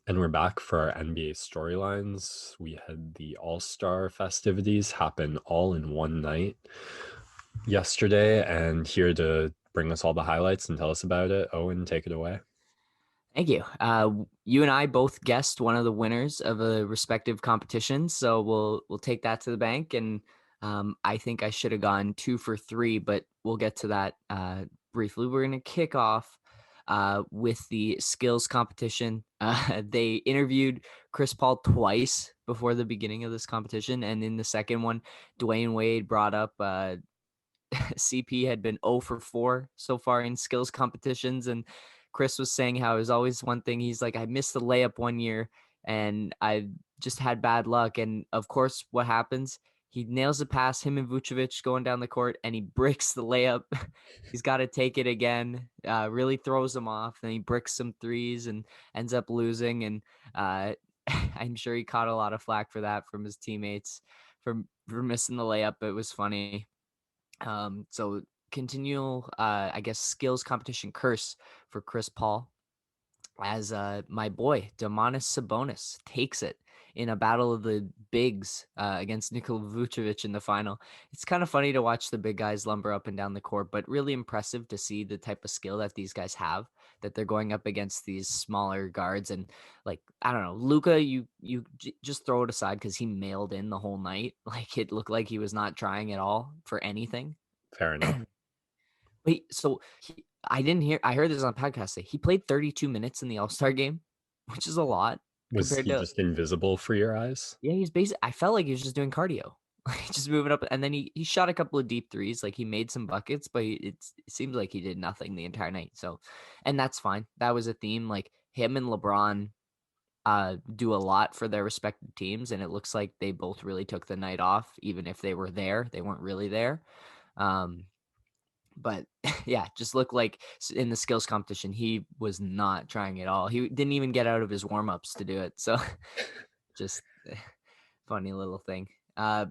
And we're back for our NBA storylines. We had the All-Star festivities happen all in one night yesterday, and here to bring us all the highlights and tell us about it. Owen, take it away. Thank you. You and I both guessed one of the winners of a respective competition, so we'll take that to the bank. And I think I should have gone 2 for 3, but we'll get to that briefly. We're going to kick off with the skills competition. They interviewed Chris Paul twice before the beginning of this competition, and in the second one, Dwayne Wade brought up CP had been 0 for 4 so far in skills competitions. And Chris was saying how it was always one thing. He's like, I missed the layup one year and I just had bad luck. And of course, what happens? He nails a pass, him and Vucevic going down the court, and he bricks the layup. He's got to take it again, really throws him off. And he bricks some threes and ends up losing. And I'm sure he caught a lot of flack for that from his teammates for missing the layup. It was funny. So continual, I guess, skills competition curse for Chris Paul as my boy Domantas Sabonis takes it in a battle of the bigs against Nikola Vucevic in the final. It's kind of funny to watch the big guys lumber up and down the court, but really impressive to see the type of skill that these guys have. That they're going up against these smaller guards, and like I don't know, Luca, just throw it aside because he mailed in the whole night. Like it looked like he was not trying at all for anything. Fair enough. Wait, so I didn't hear. I heard this on a podcast. He played 32 minutes in the All Star game, which is a lot Was compared he to. just invisible for your eyes? Yeah, he's basically. I felt like he was just doing cardio, like just moving up, and then he shot a couple of deep threes. Like he made some buckets, but it seems like he did nothing the entire night. So, and that's fine. That was a theme. Like him and LeBron do a lot for their respective teams, and it looks like they both really took the night off, even if they were there. They weren't really there. Um, But yeah, just looked like in the skills competition, he was not trying at all. He didn't even get out of his warm-ups to do it. So just funny little thing.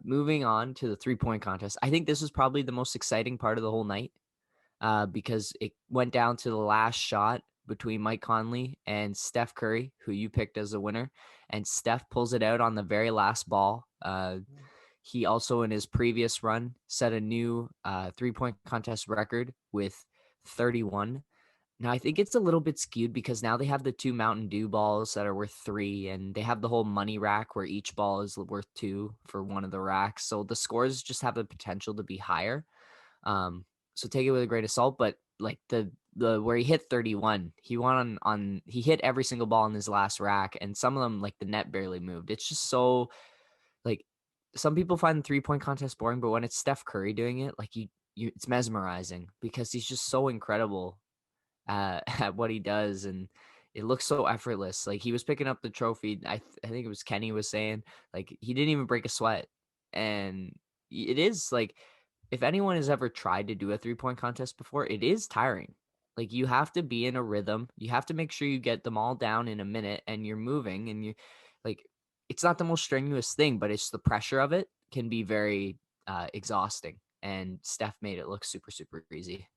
Moving on to the three-point contest. I think this was probably the most exciting part of the whole night because it went down to the last shot between Mike Conley and Steph Curry, who you picked as a winner. And Steph pulls it out on the very last ball. He also, in his previous run, set a new three-point contest record with 31. Now, I think it's a little bit skewed because now they have the 2 Mountain Dew balls that are worth 3, and they have the whole money rack where each ball is worth 2 for one of the racks. So the scores just have the potential to be higher. So take it with a grain of salt. But like the where he hit 31, he won on he hit every single ball in his last rack, and some of them like the net barely moved. It's just so like some people find the 3-point contest boring, but when it's Steph Curry doing it, like it's mesmerizing because he's just so incredible at what he does, and it looks so effortless. Like he was picking up the trophy. I think it was Kenny was saying like he didn't even break a sweat, and it is like if anyone has ever tried to do a 3-point contest before, it is tiring. Like you have to be in a rhythm. You have to make sure you get them all down in a minute, and you're moving, and you like it's not the most strenuous thing, but it's the pressure of it can be very exhausting. And Steph made it look super, super easy.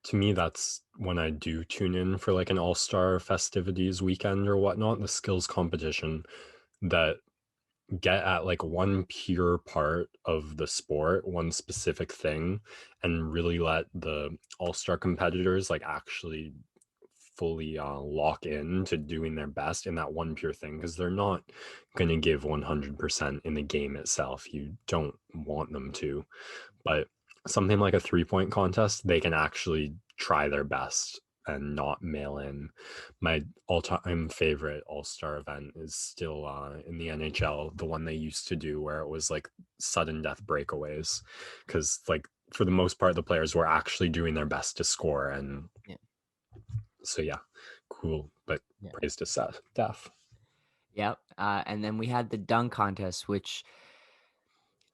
To me, that's when I do tune in for like an all-star festivities weekend or whatnot, the skills competition that get at like one pure part of the sport, one specific thing, and really let the all-star competitors like actually fully lock in to doing their best in that one pure thing, because they're not going to give 100% in the game itself. You don't want them to, but something like a 3-point contest, they can actually try their best and not mail in. My all-time favorite all-star event is still in the NHL, the one they used to do where it was like sudden death breakaways, because like for the most part the players were actually doing their best to score. And Yeah. so yeah, cool, but Yeah. praise to Seth Def. Yep. And then we had the Dung Contest, which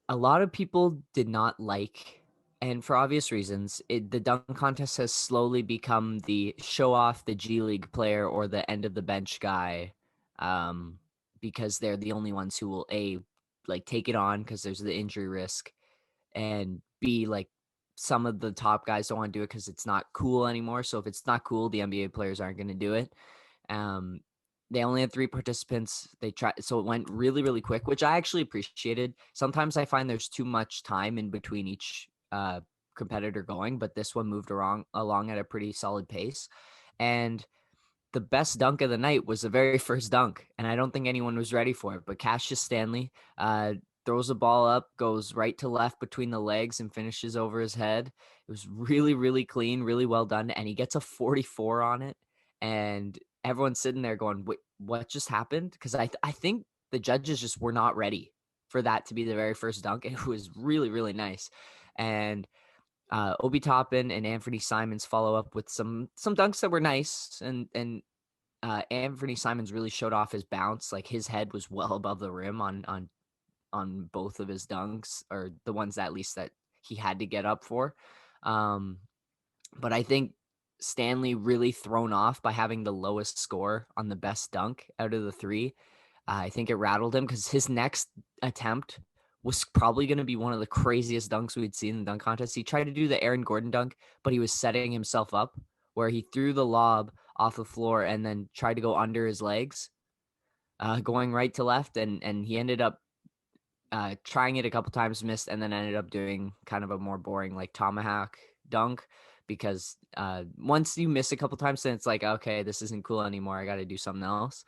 a lot of people did not like. And for obvious reasons, the Dung Contest has slowly become the show off the G League player or the end of the bench guy, because they're the only ones who will A, like take it on because there's the injury risk, and B, like some of the top guys don't want to do it because it's not cool anymore. So if it's not cool, the NBA players aren't going to do it. Um, They only had 3 participants. They tried, so it went really, really quick, which I actually appreciated. Sometimes I find there's too much time in between each competitor going, but this one moved along at a pretty solid pace. And the best dunk of the night was the very first dunk, and I don't think anyone was ready for it. But Cassius Stanley throws the ball up, goes right to left between the legs, and finishes over his head. It was really, really clean, really well done, and he gets a 44 on it. And everyone's sitting there going, "Wait, what just happened?" Because I think the judges just were not ready for that to be the very first dunk. It was really, really nice, and Obi Toppin and Anthony Simons follow up with some dunks that were nice, and Anthony Simons really showed off his bounce. Like his head was well above the rim on both of his dunks, or the ones that at least that he had to get up for. Um, but I think Stanley really thrown off by having the lowest score on the best dunk out of the three. I think it rattled him because his next attempt was probably going to be one of the craziest dunks we'd seen in the dunk contest. He tried to do the Aaron Gordon dunk, but he was setting himself up where he threw the lob off the floor and then tried to go under his legs, going right to left, and he ended up trying it a couple times, missed, and then ended up doing kind of a more boring like tomahawk dunk because once you miss a couple times, then it's like, okay, this isn't cool anymore. I got to do something else.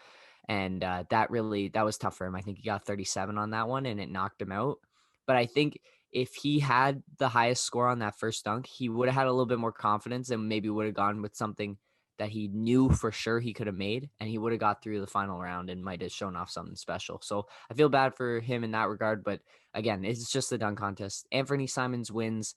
And that was tough for him. I think he got 37 on that one, and it knocked him out. But I think if he had the highest score on that first dunk, he would have had a little bit more confidence and maybe would have gone with something that he knew for sure he could have made, and he would have got through the final round and might have shown off something special. So I feel bad for him in that regard, but again, it's just the dunk contest. Anthony Simons wins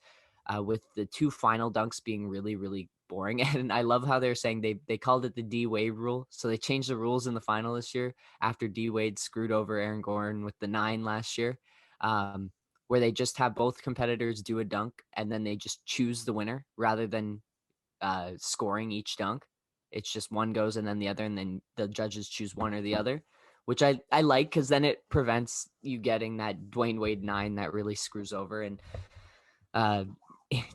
with the two final dunks being really, really boring. And I love how they're saying they called it the D Wade rule. So they changed the rules in the final this year after D Wade screwed over Aaron Gordon with the 9 last year, where they just have both competitors do a dunk and then they just choose the winner rather than scoring each dunk. It's just one goes and then the other, and then the judges choose one or the other, which I like because then it prevents you getting that Dwayne Wade 9 that really screws over and uh,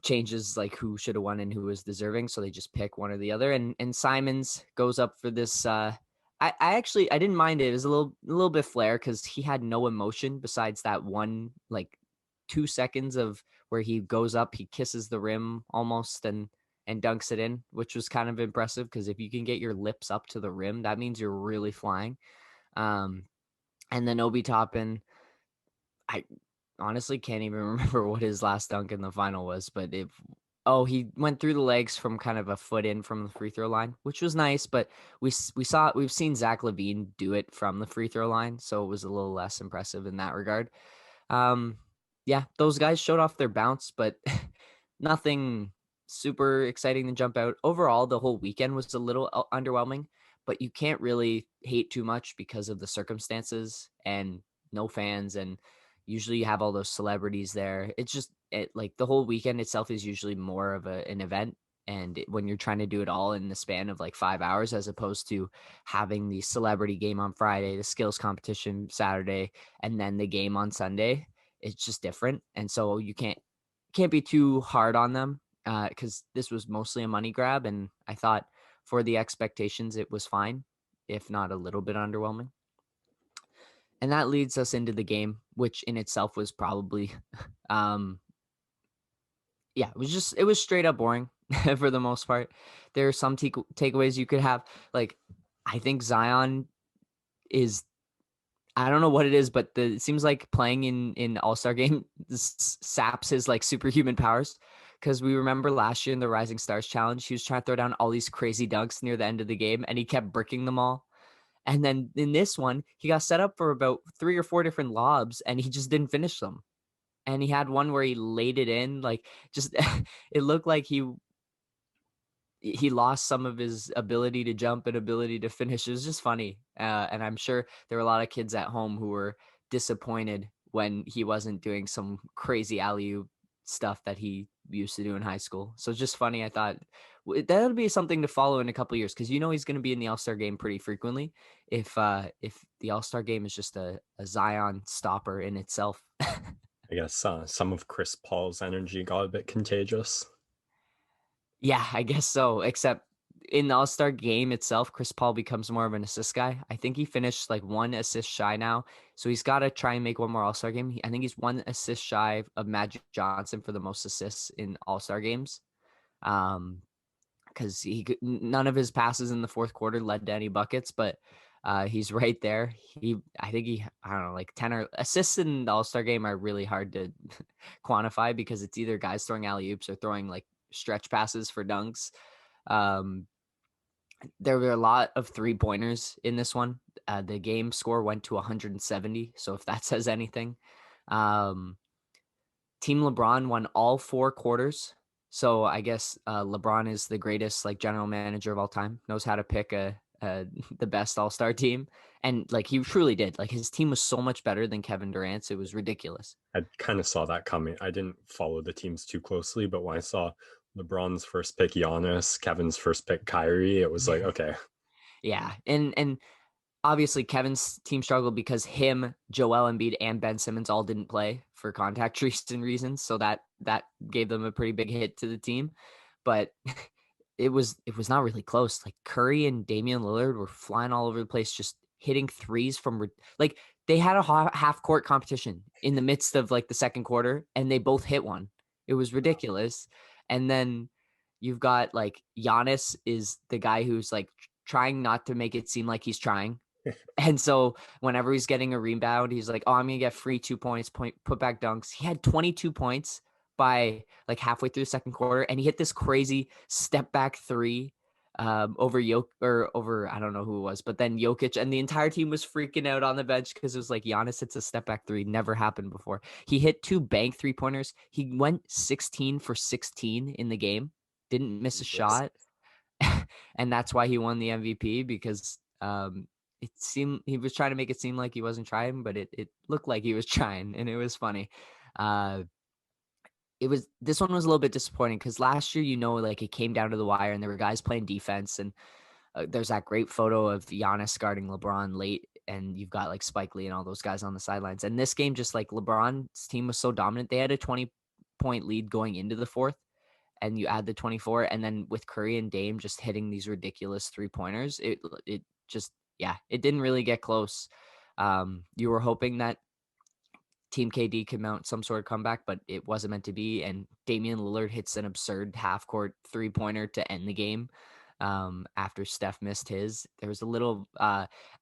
changes like who should have won and who was deserving. So they just pick one or the other. And Simons goes up for this. I didn't mind it. It was a little bit flair because he had no emotion besides that one like 2 seconds of where he goes up, he kisses the rim almost and dunks it in, which was kind of impressive because if you can get your lips up to the rim, that means you're really flying. Um, and then Obi Toppin, I honestly can't even remember what his last dunk in the final was, but he went through the legs from kind of a foot in from the free throw line, which was nice, but we've seen Zach LaVine do it from the free throw line, so it was a little less impressive in that regard. Yeah, those guys showed off their bounce, but nothing super exciting to jump out. Overall, the whole weekend was a little underwhelming, but you can't really hate too much because of the circumstances and no fans, and usually you have all those celebrities there. It's just like the whole weekend itself is usually more of an event. And when you're trying to do it all in the span of like 5 hours, as opposed to having the celebrity game on Friday, the skills competition Saturday, and then the game on Sunday, it's just different. And so you can't be too hard on them because this was mostly a money grab. And I thought for the expectations, it was fine, if not a little bit underwhelming. And that leads us into the game, which in itself was probably, it was straight up boring for the most part. There are some takeaways you could have. Like, I think Zion is, I don't know what it is, but it seems like playing in All-Star game saps his like superhuman powers. Because we remember last year in the Rising Stars Challenge, he was trying to throw down all these crazy dunks near the end of the game, and he kept bricking them all. And then in this one, he got set up for about 3 or 4 different lobs, and he just didn't finish them. And he had one where he laid it in, like just it looked like he lost some of his ability to jump and ability to finish. It was just funny. And I'm sure there were a lot of kids at home who were disappointed when he wasn't doing some crazy alley-oop stuff that he used to do in high school. So it's just funny. I thought that'll be something to follow in a couple of years because he's going to be in the All-Star game pretty frequently. If the All-Star game is just a Zion stopper in itself. I guess some of Chris Paul's energy got a bit contagious. Yeah, I guess so. Except in the All-Star game itself, Chris Paul becomes more of an assist guy. I think he finished like one assist shy now. So he's got to try and make one more All-Star game. I think he's one assist shy of Magic Johnson for the most assists in All-Star games. Um, because none of his passes in the fourth quarter led to any buckets, but he's right there. I think I don't know, like 10 or assists in the All-Star game are really hard to quantify because it's either guys throwing alley oops or throwing like stretch passes for dunks. Um, there were a lot of 3-pointers in this one. The game score went to 170. So if that says anything, um, Team LeBron won all 4 quarters. So I guess LeBron is the greatest like general manager of all time. Knows how to pick the best All Star team, and like he truly did. Like his team was so much better than Kevin Durant's. It was ridiculous. I kind of saw that coming. I didn't follow the teams too closely, but when I saw LeBron's first pick Giannis, Kevin's first pick Kyrie, it was like, okay, Yeah, and obviously Kevin's team struggled because him, Joel Embiid, and Ben Simmons all didn't play for contact reasons. So that gave them a pretty big hit to the team. But it was not really close. Like Curry and Damian Lillard were flying all over the place, just hitting threes from like they had a half court competition in the midst of like the second quarter, and they both hit one. It was ridiculous. And then you've got like Giannis is the guy who's like trying not to make it seem like he's trying. And so whenever he's getting a rebound, he's like, "Oh, I'm gonna get free 2 points, put back dunks." He had 22 points by like halfway through the second quarter, and he hit this crazy step back three over over I don't know who it was, but then Jokic and the entire team was freaking out on the bench because it was like Giannis hits a step back three, never happened before. He hit 2 bank 3-pointers. He went 16 for 16 in the game, didn't miss a Jesus. shot. And that's why he won the MVP because it seemed he was trying to make it seem like he wasn't trying, but it looked like he was trying, and it was funny. Uh, this one was a little bit disappointing because last year, like it came down to the wire, and there were guys playing defense, and there's that great photo of Giannis guarding LeBron late, and you've got like Spike Lee and all those guys on the sidelines. And this game, just like LeBron's team was so dominant, they had a 20-point lead going into the fourth and you add the 24, and then with Curry and Dame just hitting these ridiculous 3-pointers, it just it didn't really get close. You were hoping that Team KD could mount some sort of comeback, but it wasn't meant to be. And Damian Lillard hits an absurd half court 3-pointer to end the game. After Steph missed his, there was a little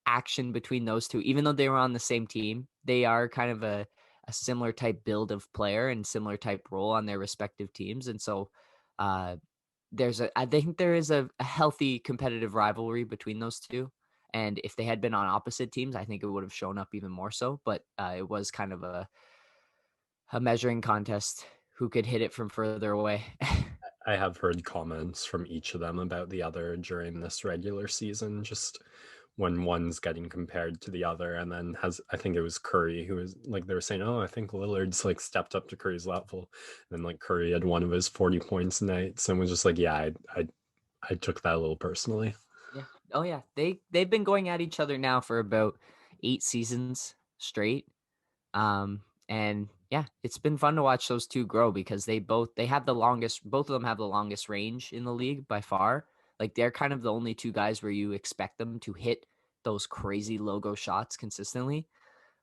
action between those two, even though they were on the same team. They are kind of a similar type build of player and similar type role on their respective teams. And so uh, I think there is a healthy competitive rivalry between those two. And if they had been on opposite teams, I think it would have shown up even more so. But it was kind of a measuring contest who could hit it from further away. I have heard comments from each of them about the other during this regular season, just when one's getting compared to the other, and then I think it was Curry who was like they were saying, "Oh, I think Lillard's like stepped up to Curry's level," and then like Curry had one of his 40 points nights, and was just like, "Yeah, I took that a little personally." Yeah. Oh yeah. They've been going at each other now for about 8 seasons straight. And yeah, it's been fun to watch those two grow because they have both of them have the longest range in the league by far. Like they're kind of the only two guys where you expect them to hit those crazy logo shots consistently.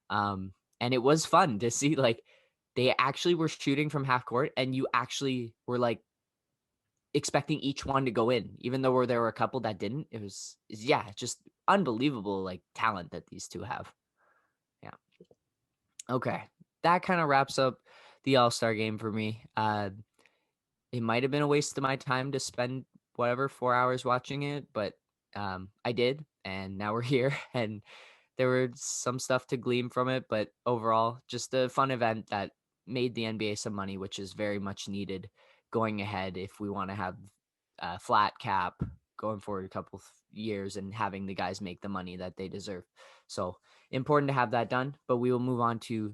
And it was fun to see like they actually were shooting from half court and you actually were like expecting each one to go in, even though there were a couple that didn't. Just unbelievable like talent that these two have. Yeah. Okay. That kind of wraps up the All-Star game for me. It might have been a waste of my time to spend whatever 4 hours watching it, but I did, and now we're here, and there were some stuff to glean from it. But overall, just a fun event that made the NBA some money, which is very much needed going ahead if we want to have a flat cap going forward a couple of years and having the guys make the money that they deserve. So important to have that done. But we will move on to